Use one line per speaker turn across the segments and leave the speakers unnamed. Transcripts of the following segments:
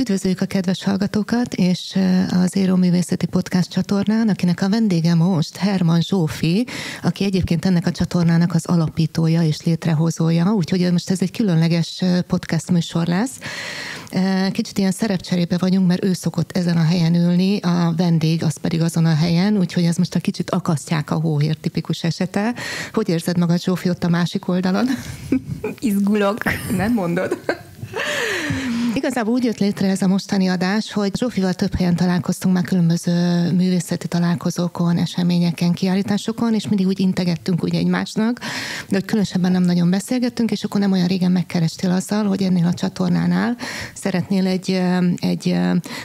Üdvözöljük a kedves hallgatókat, és az Éró Művészeti Podcast csatornán, akinek a vendége most Herman Zsófi, aki egyébként ennek a csatornának az alapítója és létrehozója, úgyhogy most ez egy különleges podcast műsor lesz. Kicsit ilyen szerepcserébe vagyunk, mert ő szokott ezen a helyen ülni, a vendég az pedig azon a helyen, úgyhogy ez most a kicsit akasztják a hóhér tipikus esete. Hogy érzed magad, Zsófi, ott a másik oldalon?
Izgulok.
Nem mondod? Igazából úgy jött létre ez a mostani adás, hogy Zsófival több helyen találkoztunk már különböző művészeti találkozókon, eseményeken, kiállításokon, és mindig úgy integettünk úgy egymásnak, de hogy különösebben nem nagyon beszélgettünk, és akkor nem olyan régen megkerestél azzal, hogy ennél a csatornánál szeretnél egy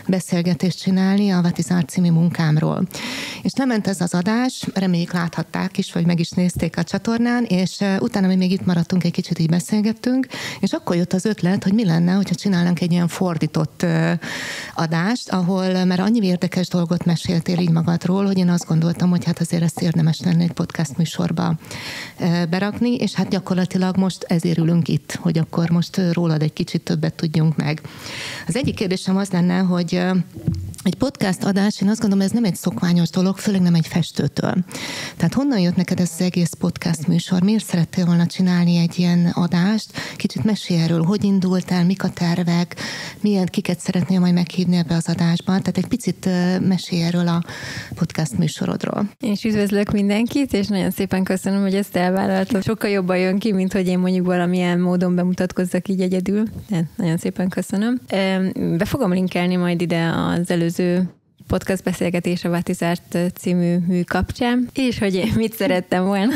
beszélgetést csinálni a What is Art című munkámról. És lement ez az adás, reméljük láthatták is, vagy meg is nézték a csatornán, és utána mi még itt maradtunk, egy kicsit így beszélgettünk, és akkor jött az ötlet, hogy mi lenne, hogyha csinálnánk egy ilyen fordított adást, ahol már annyi érdekes dolgot meséltél így magadról, hogy én azt gondoltam, hogy hát azért ezt érdemes lenne egy podcast műsorba berakni, és hát gyakorlatilag most ezért ülünk itt, hogy akkor most rólad egy kicsit többet tudjunk meg. Az egyik kérdésem az lenne, hogy egy podcast adás, én azt gondolom, ez nem egy szokványos dolog, főleg nem egy festőtől. Tehát honnan jött neked ez az egész podcast műsor? Miért szerettél volna csinálni egy ilyen adást? Kicsit mesélj erről, hogy indultál, mik a tervek, kiket szeretnél majd meghívni ebbe az adásban? Tehát egy picit mesélj erről a podcast műsorodról.
Én is üdvözlök mindenkit, és nagyon szépen köszönöm, hogy ezt elvállaltad. Sokkal jobban jön ki, mint hogy én mondjuk valamilyen módon bemutatkozzak így egyedül. De nagyon szépen köszönöm. Be fogom linkelni majd ide az előző podcast beszélgetés a What is Art című mű kapcsán, és hogy én mit szerettem volna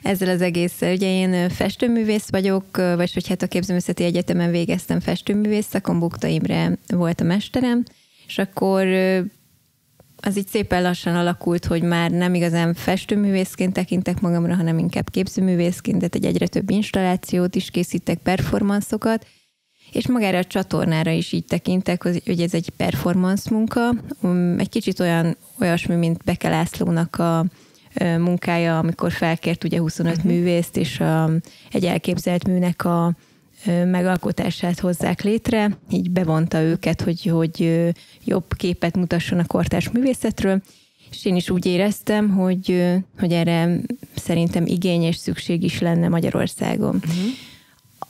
ezzel az egésszel. Ugye én festőművész vagyok, vagy hogy hát a Képzőművészeti Egyetemen végeztem festőművész szakon, Bukta Imre volt a mesterem, és akkor az így szépen lassan alakult, hogy már nem igazán festőművészként tekintek magamra, hanem inkább képzőművészként, tehát egyre több installációt is készítek, performanszokat, és magára a csatornára is így tekintek, hogy ez egy performance munka, egy kicsit olyasmi, mint Beke Lászlónak a munkája, amikor felkért ugye 25 művészt, és egy elképzelt műnek a megalkotását hozzák létre, így bevonta őket, hogy jobb képet mutasson a kortárs művészetről, és én is úgy éreztem, hogy erre szerintem igény és szükség is lenne Magyarországon.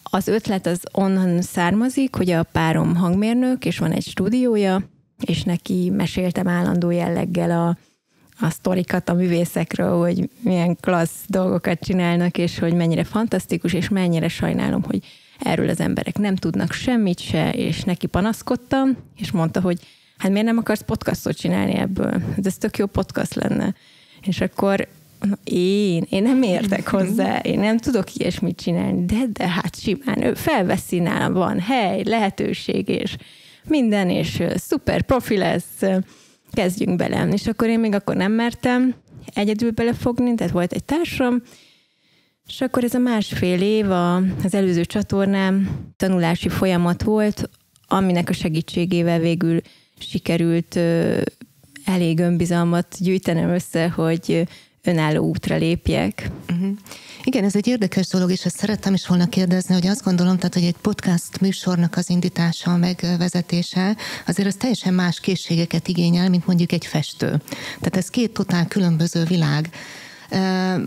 Az ötlet az onnan származik, hogy a párom hangmérnök, és van egy stúdiója, és neki meséltem állandó jelleggel a sztorikat a művészekről, hogy milyen klassz dolgokat csinálnak, és hogy mennyire fantasztikus, és mennyire sajnálom, hogy erről az emberek nem tudnak semmit se, és neki panaszkodtam, és mondta, hogy hát miért nem akarsz podcastot csinálni ebből? Ez tök jó podcast lenne. És akkor én nem értek hozzá, én nem tudok ilyesmit csinálni, de hát simán, ő felveszi, nálam van hely, lehetőség, és minden, és szuper profi lesz, kezdjünk bele. És akkor én még akkor nem mertem egyedül belefogni, tehát volt egy társam, és akkor ez a másfél év az előző csatornám tanulási folyamat volt, aminek a segítségével végül sikerült elég önbizalmat gyűjtenem össze, hogy önálló útra lépjek.
Igen, ez egy érdekes dolog, és ezt szerettem is volna kérdezni, hogy azt gondolom, tehát, hogy egy podcast műsornak az indítása, megvezetése, azért az teljesen más készségeket igényel, mint mondjuk egy festő. Tehát ez két totál különböző világ.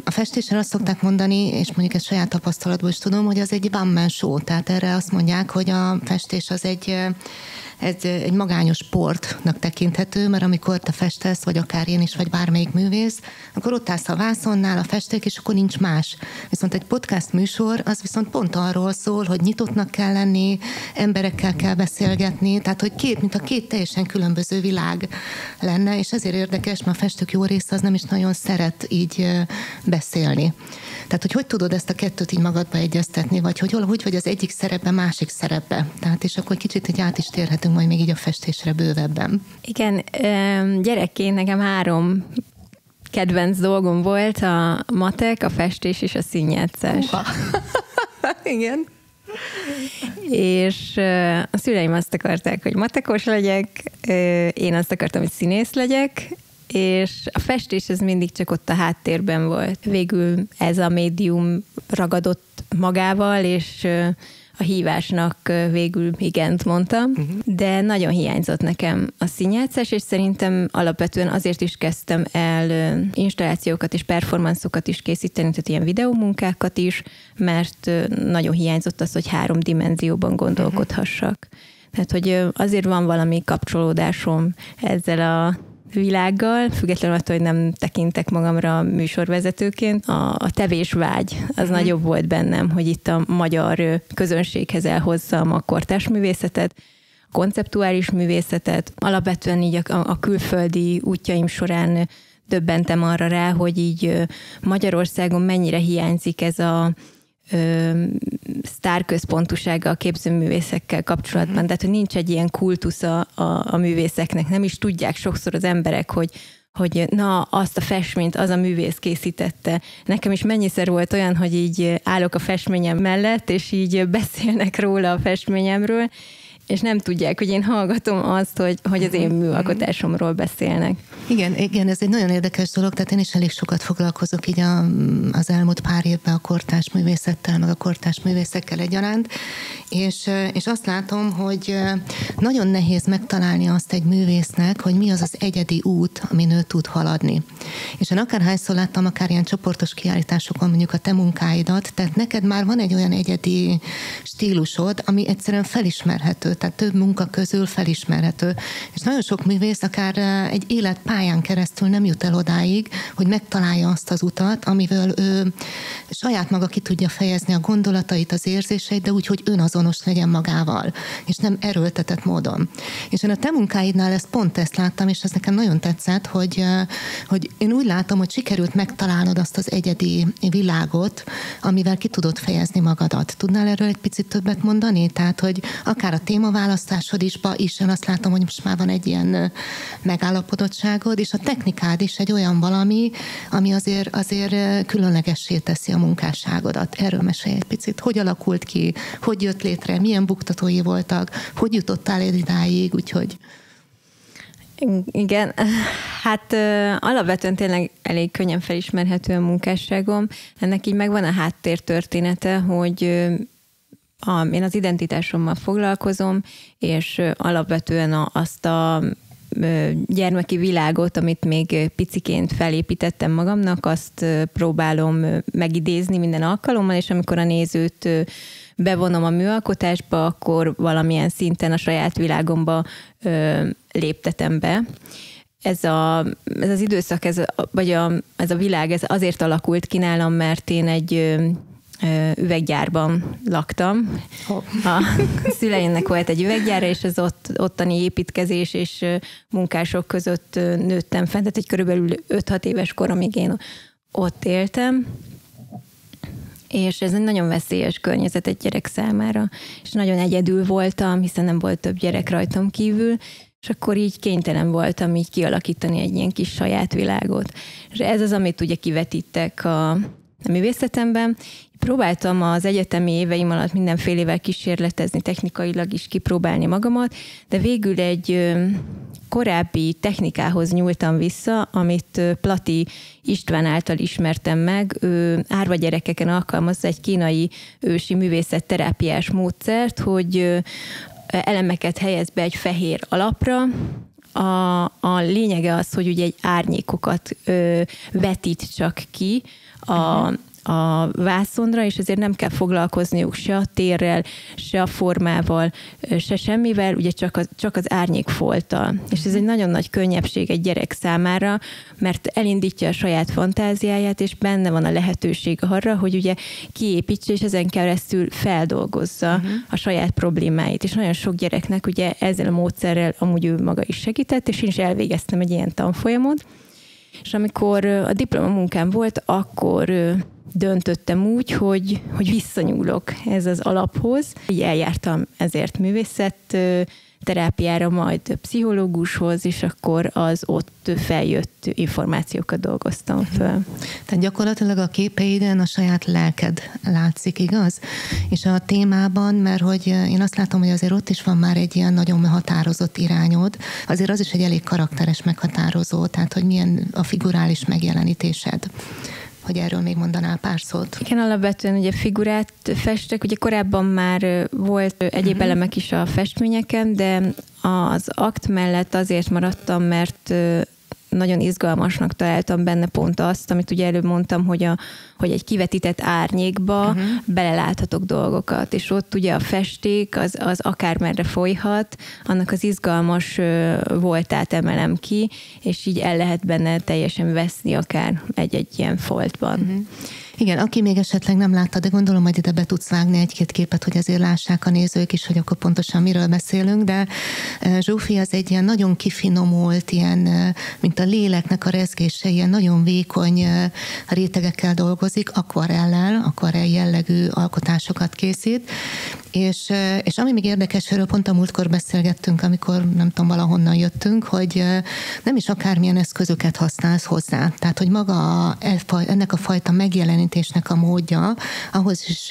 A festésre azt szokták mondani, és mondjuk ezt saját tapasztalatból is tudom, hogy az egy one-man show, tehát erre azt mondják, hogy a festés az egy magányos sportnak tekinthető, mert amikor te festesz, vagy akár én is, vagy bármelyik művész, akkor ott állsz a vászonnál, a festék, és akkor nincs más. Viszont egy podcast műsor, az viszont pont arról szól, hogy nyitottnak kell lenni, emberekkel kell beszélgetni, tehát hogy mint a két teljesen különböző világ lenne, és ezért érdekes, mert a festők jó része az nem is nagyon szeret így beszélni. Tehát, hogy tudod ezt a kettőt így magadba egyeztetni, vagy hogy vagy az egyik szerepbe, másik szerepbe. Tehát, és akkor kicsit így át is térhetünk majd még így a festésre bővebben.
Igen, gyerekként nekem 3 kedvenc dolgom volt, a matek, a festés és a színjátszás.
Igen.
És a szüleim azt akarták, hogy matekos legyek, én azt akartam, hogy színész legyek, és a festés ez mindig csak ott a háttérben volt. Végül ez a médium ragadott magával, és a hívásnak végül igent mondtam, de nagyon hiányzott nekem a színjátszás, és szerintem alapvetően azért is kezdtem el installációkat és performanszokat is készíteni, tehát ilyen videómunkákat is, mert nagyon hiányzott az, hogy 3 dimenzióban gondolkodhassak. Tehát, hogy azért van valami kapcsolódásom ezzel a világgal, függetlenül attól, hogy nem tekintek magamra műsorvezetőként. A tevésvágy az nagyobb volt bennem, hogy itt a magyar közönséghez elhozzam a kortárs művészetet, a konceptuális művészetet. Alapvetően így a külföldi útjaim során döbbentem arra rá, hogy így Magyarországon mennyire hiányzik ez a sztárközpontúsága a képzőművészekkel kapcsolatban, tehát hogy nincs egy ilyen kultusza a művészeknek, nem is tudják sokszor az emberek, hogy na, azt a festményt az a művész készítette. Nekem is mennyiszer volt olyan, hogy így állok a festményem mellett, és így beszélnek róla a festményemről, és nem tudják, hogy én hallgatom azt, hogy az én műalkotásomról beszélnek.
Igen, ez egy nagyon érdekes dolog, tehát én is elég sokat foglalkozok így az elmúlt pár évben a kortárs művészettel, meg a kortárs művészekkel egyaránt, és azt látom, hogy nagyon nehéz megtalálni azt egy művésznek, hogy mi az az egyedi út, amin ő tud haladni. És én akárhányszor láttam, akár ilyen csoportos kiállításokon mondjuk a te munkáidat, tehát neked már van egy olyan egyedi stílusod, ami egyszerűen felismerhető, tehát több munka közül felismerhető. És nagyon sok művész akár egy életpályán keresztül nem jut el odáig, hogy megtalálja azt az utat, amivel ő saját maga ki tudja fejezni a gondolatait, az érzéseit, de úgy, hogy önazonos legyen magával, és nem erőltetett módon. És én a te munkáidnál pont ezt láttam, és ez nekem nagyon tetszett, hogy én úgy látom, hogy sikerült megtalálnod azt az egyedi világot, amivel ki tudod fejezni magadat. Tudnál erről egy picit többet mondani? Tehát, hogy akár a témaválasztásod is én azt látom, hogy most már van egy ilyen megállapodottságod, és a technikád is egy olyan valami, ami azért különlegessé teszi a munkásságodat. Erről mesélj egy picit. Hogy alakult ki? Hogy jött létre? Milyen buktatói voltak? Hogy jutottál idáig? Úgyhogy...
Igen, hát alapvetően tényleg elég könnyen felismerhető a munkásságom. Ennek így megvan a háttértörténete, hogy én az identitásommal foglalkozom, és alapvetően azt a gyermeki világot, amit még piciként felépítettem magamnak, azt próbálom megidézni minden alkalommal, és amikor a nézőt bevonom a műalkotásba, akkor valamilyen szinten a saját világomba léptetem be. Ez az időszak, ez a világ, ez azért alakult ki nálam, mert én egy üveggyárban laktam. A szüleimnek volt egy üveggyára, és az ottani építkezés és munkások között nőttem fent, tehát egy körülbelül 5-6 éves koromig én ott éltem, és ez egy nagyon veszélyes környezet egy gyerek számára, és nagyon egyedül voltam, hiszen nem volt több gyerek rajtam kívül, és akkor így kénytelen voltam így kialakítani egy ilyen kis saját világot. És ez az, amit ugye kivetítek a művészetemben. Próbáltam az egyetemi éveim alatt mindenfélevel kísérletezni, technikailag is kipróbálni magamat, de végül egy korábbi technikához nyúltam vissza, amit Plati István által ismertem meg. Ő árva gyerekeken alkalmazza egy kínai ősi művészetterápiás módszert, hogy elemeket helyez be egy fehér alapra. A lényege az, hogy ugye egy árnyékokat vetít csak ki a vászonra, és ezért nem kell foglalkozniuk se a térrel, se a formával, se semmivel, ugye csak az árnyékfolttal. És ez egy nagyon nagy könnyebbség egy gyerek számára, mert elindítja a saját fantáziáját, és benne van a lehetőség arra, hogy ugye kiépítse, és ezen keresztül feldolgozza a saját problémáit. És nagyon sok gyereknek ugye ezzel a módszerrel amúgy ő maga is segített, és én is elvégeztem egy ilyen tanfolyamot. És amikor a diplomamunkám volt, akkor döntöttem úgy, hogy visszanyúlok ez az alaphoz. Így eljártam ezért művészetterápiára, majd pszichológushoz, és akkor az ott feljött információkat dolgoztam föl.
Tehát gyakorlatilag a képeiden a saját lelked látszik, igaz? És a témában, mert hogy én azt látom, hogy azért ott is van már egy ilyen nagyon határozott irányod, azért az is egy elég karakteres meghatározó, tehát hogy milyen a figurális megjelenítésed. hogy erről még mondanál pár szót.
Igen, alapvetően ugye figurát festek, ugye korábban már volt egyéb elemek is a festményeken, de az akt mellett azért maradtam, mert nagyon izgalmasnak találtam benne pont azt, amit ugye előbb mondtam, hogy egy kivetített árnyékba beleláthatok dolgokat, és ott ugye a festék az akármerre folyhat, annak az izgalmas voltát emelem ki, és így el lehet benne teljesen veszni akár egy ilyen foltban.
Igen, aki még esetleg nem látta, de gondolom, hogy ide be tudsz vágni egy-két képet, hogy azért lássák a nézők is, hogy akkor pontosan miről beszélünk, de Zsófi az egy ilyen nagyon kifinomult, ilyen, mint a léleknek a rezgése, ilyen nagyon vékony rétegekkel dolgozik, akvarell jellegű alkotásokat készít, és ami még érdekes, erről pont a múltkor beszélgettünk, amikor nem tudom, valahonnan jöttünk, hogy nem is akármilyen eszközöket használsz hozzá. Tehát, hogy maga ennek a fajta megjelenítésnek a módja, ahhoz is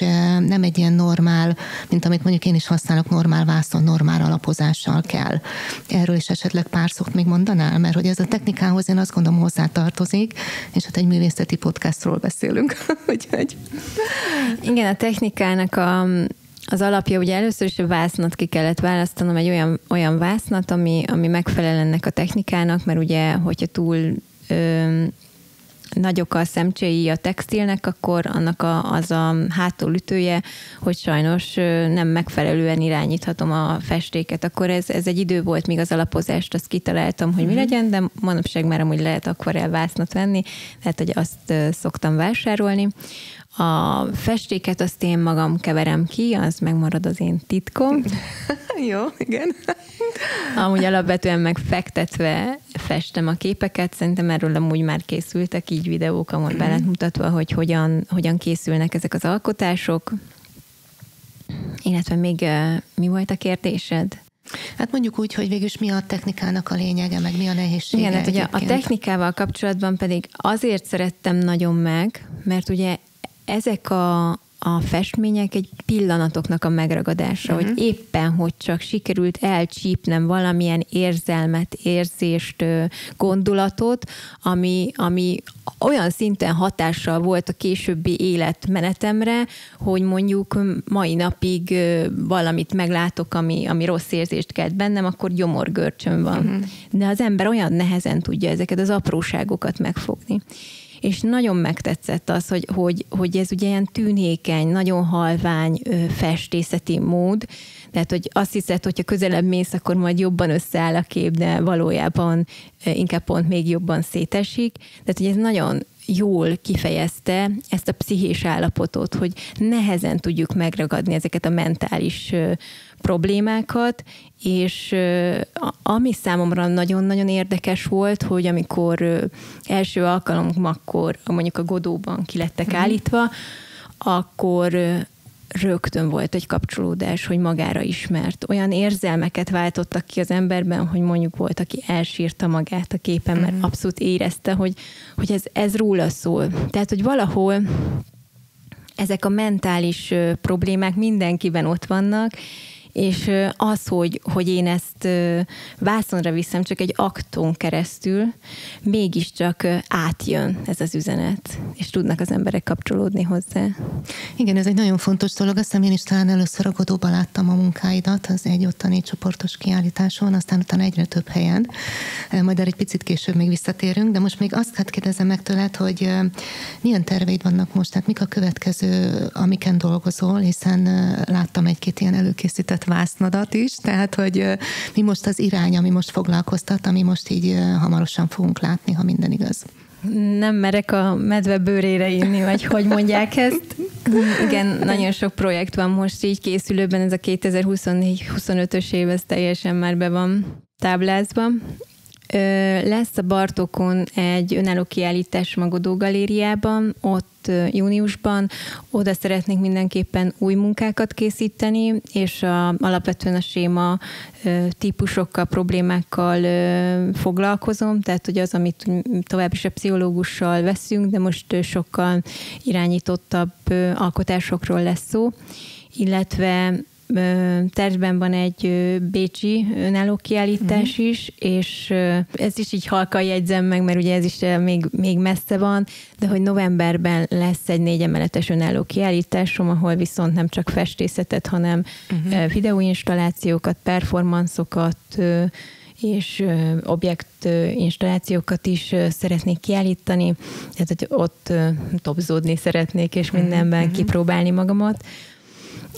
nem egy ilyen normál, mint amit mondjuk én is használok, normál vászon, normál alapozással kell. Erről is esetleg pár szót még mondanál, mert hogy ez a technikához én azt gondolom hozzátartozik, és hát egy művészeti podcastról beszélünk. Úgyhogy.
Igen, a technikának az alapja, ugye először is a vásznat ki kellett választanom, egy olyan vásznat, ami megfelel ennek a technikának, mert ugye, hogyha túl nagyok a szemcséi a textilnek, akkor annak az a hátulütője, hogy sajnos nem megfelelően irányíthatom a festéket. Akkor ez egy idő volt, míg az alapozást azt kitaláltam, hogy mi legyen, de manapság már amúgy lehet akvarell vásznat venni, tehát hogy azt szoktam vásárolni. A festéket azt én magam keverem ki, az megmarad az én titkom.
Jó, igen.
Amúgy alapvetően megfektetve festem a képeket, szerintem erről amúgy már készültek így videók, amúgy be lett mutatva, hogy hogyan készülnek ezek az alkotások. Illetve még mi volt a kérdésed?
Hát mondjuk úgy, hogy végülis mi a technikának a lényege, meg mi a nehézsége.
Igen, hát ugye a technikával kapcsolatban pedig azért szerettem nagyon meg, mert ugye ezek a festmények egy pillanatoknak a megragadása, hogy éppen, hogy csak sikerült elcsípnem valamilyen érzelmet, érzést, gondolatot, ami olyan szinten hatással volt a későbbi életmenetemre, hogy mondjuk mai napig valamit meglátok, ami rossz érzést kelt bennem, akkor gyomorgörcsöm van. De az ember olyan nehezen tudja ezeket az apróságokat megfogni. És nagyon megtetszett az, hogy ez ugye ilyen tűnékeny, nagyon halvány festészeti mód, tehát hogy azt hiszed, hogyha közelebb mész, akkor majd jobban összeáll a kép, de valójában inkább pont még jobban szétesik. Tehát hogy ez nagyon jól kifejezte ezt a pszichés állapotot, hogy nehezen tudjuk megragadni ezeket a mentális problémákat, és ami számomra nagyon-nagyon érdekes volt, hogy amikor első alkalommakkor mondjuk a Godóban ki lettek állítva, akkor rögtön volt egy kapcsolódás, hogy magára ismert. Olyan érzelmeket váltottak ki az emberben, hogy mondjuk volt, aki elsírta magát a képen, mert abszolút érezte, hogy ez róla szól. Tehát, hogy valahol ezek a mentális problémák mindenkiben ott vannak, és az, hogy én ezt vászonra viszem csak egy akton keresztül, mégiscsak átjön ez az üzenet, és tudnak az emberek kapcsolódni hozzá.
Igen, ez egy nagyon fontos dolog. Azt hiszem, én is talán először a Godóban láttam a munkáidat, az egy ottani csoportos kiállításon, aztán utána egyre több helyen. Majd erre egy picit később még visszatérünk, de most még azt kérdezem meg tőled, hogy milyen terveid vannak most, tehát mik a következő, amiken dolgozol, hiszen láttam egy-két ilyen előkészített vásznadat is, tehát hogy mi most az irány, ami most foglalkoztat, ami most így hamarosan fogunk látni, ha minden igaz.
Nem merek a medve bőrére inni, vagy hogy mondják ezt. Igen, nagyon sok projekt van most így készülőben, ez a 2024-25-ös év, ez teljesen már be van táblázva. Lesz a Bartókon egy önálló kiállítás a Godó galériában, ott júniusban, oda szeretnék mindenképpen új munkákat készíteni, és alapvetően a séma típusokkal, problémákkal foglalkozom, tehát hogy az, amit tovább is a pszichológussal veszünk, de most sokkal irányítottabb alkotásokról lesz szó, illetve tervben van egy bécsi önálló kiállítás is, és ez is így halkan jegyzem meg, mert ugye ez is még messze van, de hogy novemberben lesz egy 4 emeletes önálló kiállításom, ahol viszont nem csak festészetet, hanem videóinstallációkat, performanszokat és objekt installációkat is szeretnék kiállítani, tehát hogy ott topzódni szeretnék, és mindenben kipróbálni magamat.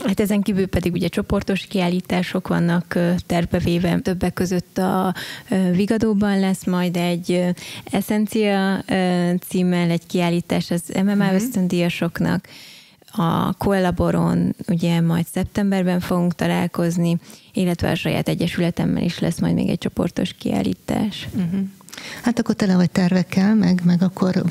Hát ezen kívül pedig ugye csoportos kiállítások vannak tervbevéve, többek között a Vigadóban lesz majd egy Essencia címmel egy kiállítás az MMA ösztöndíjasoknak, a Kollaboron ugye majd szeptemberben fogunk találkozni, illetve a saját egyesületemmel is lesz majd még egy csoportos kiállítás.
Hát akkor tele vagy tervekkel, meg akkor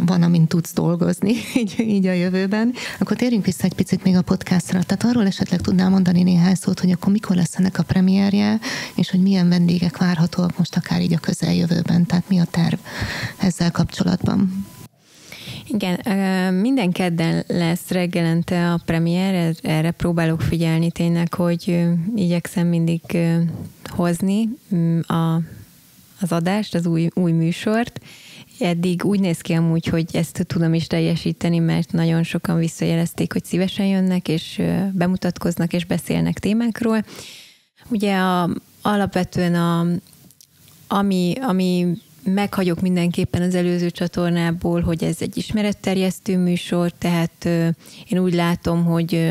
van amin tudsz dolgozni, így a jövőben. Akkor térjünk vissza egy picit még a podcastra. Tehát arról esetleg tudnál mondani néhány szót, hogy akkor mikor lesz ennek a premierje, és hogy milyen vendégek várhatóak most akár így a közeljövőben. Tehát mi a terv ezzel kapcsolatban?
Igen, minden kedden lesz reggelente a premier, erre próbálok figyelni tényleg, hogy igyekszem mindig hozni az adást, az új műsort. Eddig úgy néz ki amúgy, hogy ezt tudom is teljesíteni, mert nagyon sokan visszajelezték, hogy szívesen jönnek, és bemutatkoznak, és beszélnek témákról. Ugye alapvetően ami meghagyok mindenképpen az előző csatornából, hogy ez egy ismeretterjesztő műsor, tehát én úgy látom, hogy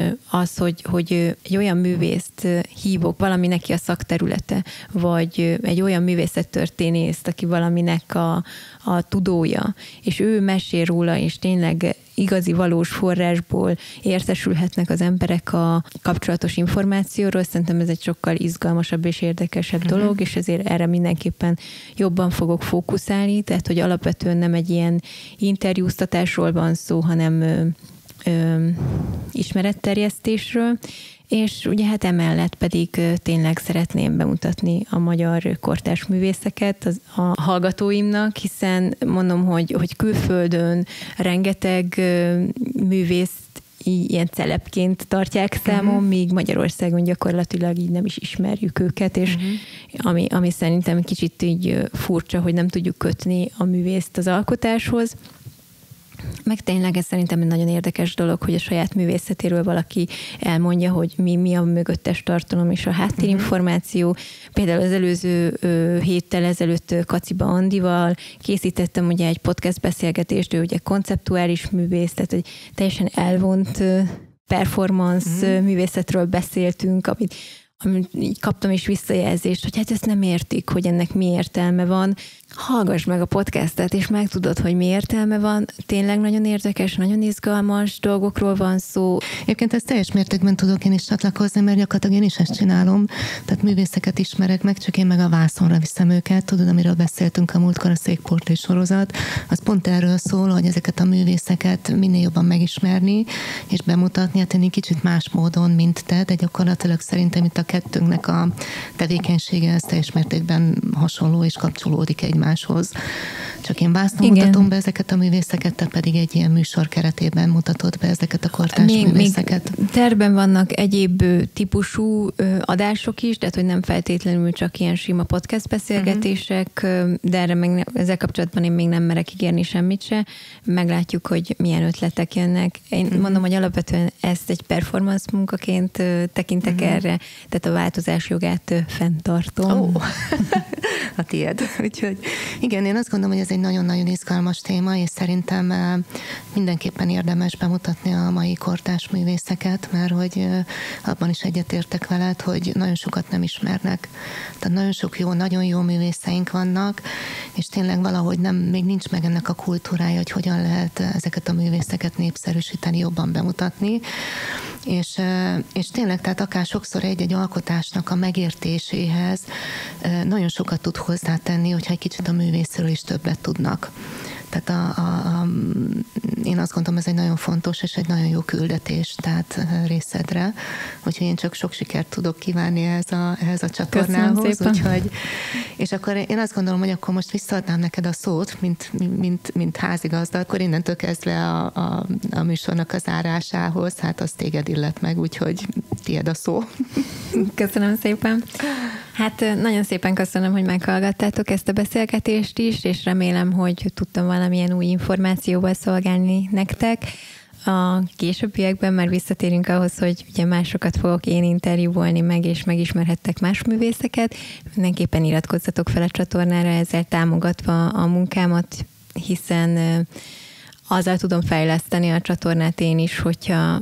hogy egy olyan művészt hívok, valami neki a szakterülete, vagy egy olyan művészettörténészt, aki valaminek a tudója, és ő mesél róla, és tényleg igazi, valós forrásból értesülhetnek az emberek a kapcsolatos információról. Szerintem ez egy sokkal izgalmasabb és érdekesebb dolog, és ezért erre mindenképpen jobban fogok fókuszálni, tehát hogy alapvetően nem egy ilyen interjúztatásról van szó, hanem ismeretterjesztésről, és ugye hát emellett pedig tényleg szeretném bemutatni a magyar kortárs művészeket a hallgatóimnak, hiszen mondom, hogy külföldön rengeteg művészt ilyen celebként tartják számon, míg Magyarországon gyakorlatilag így nem is ismerjük őket, és ami szerintem kicsit így furcsa, hogy nem tudjuk kötni a művészt az alkotáshoz. Meg tényleg ez szerintem egy nagyon érdekes dolog, hogy a saját művészetéről valaki elmondja, hogy mi a mögöttes tartalom és a háttérinformáció. Például az előző héttel ezelőtt Kaciba Andival készítettem ugye egy podcast beszélgetést, ő ugye konceptuális művész, tehát hogy teljesen elvont performance művészetről beszéltünk, amit így kaptam is visszajelzést, hogy hát ezt nem értik, hogy ennek mi értelme van. Hallgass meg a podcastet, és megtudod, hogy mi értelme van. Tényleg nagyon érdekes, nagyon izgalmas dolgokról van szó.
Egyébként ezt teljes mértékben tudok én is csatlakozni, mert gyakorlatilag én is ezt csinálom. Tehát művészeket ismerek meg, csak én meg a vászonra viszem őket. Tudod, amiről beszéltünk a múltkor, a székportré sorozat. Az pont erről szól, hogy ezeket a művészeket minél jobban megismerni, és bemutatni. Hát én kicsit más módon, mint te, de gyakorlatilag szerintem itt a kettőnknek a tevékenysége ez teljes mértékben hasonló és kapcsolódik egymáshoz. Csak én vásznon mutatom be ezeket a művészeket, te pedig egy ilyen műsor keretében mutatod be ezeket a kortárs művészeket.
Még tervben vannak egyéb típusú adások is, tehát hogy nem feltétlenül csak ilyen sima podcast beszélgetések, de erre ezzel kapcsolatban én még nem merek ígérni semmit se. Meglátjuk, hogy milyen ötletek jönnek. Én mondom, hogy alapvetően ezt egy performance munkaként tekintek erre, tehát a változás jogát fenntartom.
A tiéd. Úgyhogy igen, én azt gondolom, hogy ez egy nagyon-nagyon izgalmas téma, és szerintem mindenképpen érdemes bemutatni a mai kortárs művészeket, mert hogy abban is egyetértek veled, hogy nagyon sokat nem ismernek. Tehát nagyon sok nagyon jó művészeink vannak, és tényleg valahogy még nincs meg ennek a kultúrája, hogy hogyan lehet ezeket a művészeket népszerűsíteni, jobban bemutatni. És tényleg, tehát akár sokszor egy alkotásnak a megértéséhez nagyon sokat tud hozzátenni, hogyha egy kicsit a művészről is többet tudnak. Tehát én azt gondolom, ez egy nagyon fontos és egy nagyon jó küldetés, tehát részedre, úgyhogy én csak sok sikert tudok kívánni ehhez a csatornához. Úgyhogy, és akkor én azt gondolom, hogy akkor most visszaadnám neked a szót, mint házigazda, akkor innentől kezdve a műsornak az zárásához, hát az téged illet meg, úgyhogy tiéd a szó.
Köszönöm szépen. Hát nagyon szépen köszönöm, hogy meghallgattátok ezt a beszélgetést is, és remélem, hogy tudtam valamilyen új információval szolgálni nektek. A későbbiekben már visszatérünk ahhoz, hogy ugye másokat fogok én interjúvolni meg, és megismerhettek más művészeket. Mindenképpen iratkozzatok fel a csatornára, ezzel támogatva a munkámat, hiszen azzal tudom fejleszteni a csatornát én is, hogyha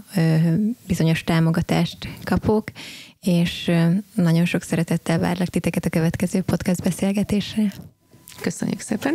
bizonyos támogatást kapok, és nagyon sok szeretettel várlak titeket a következő podcast beszélgetésre.
Köszönjük szépen!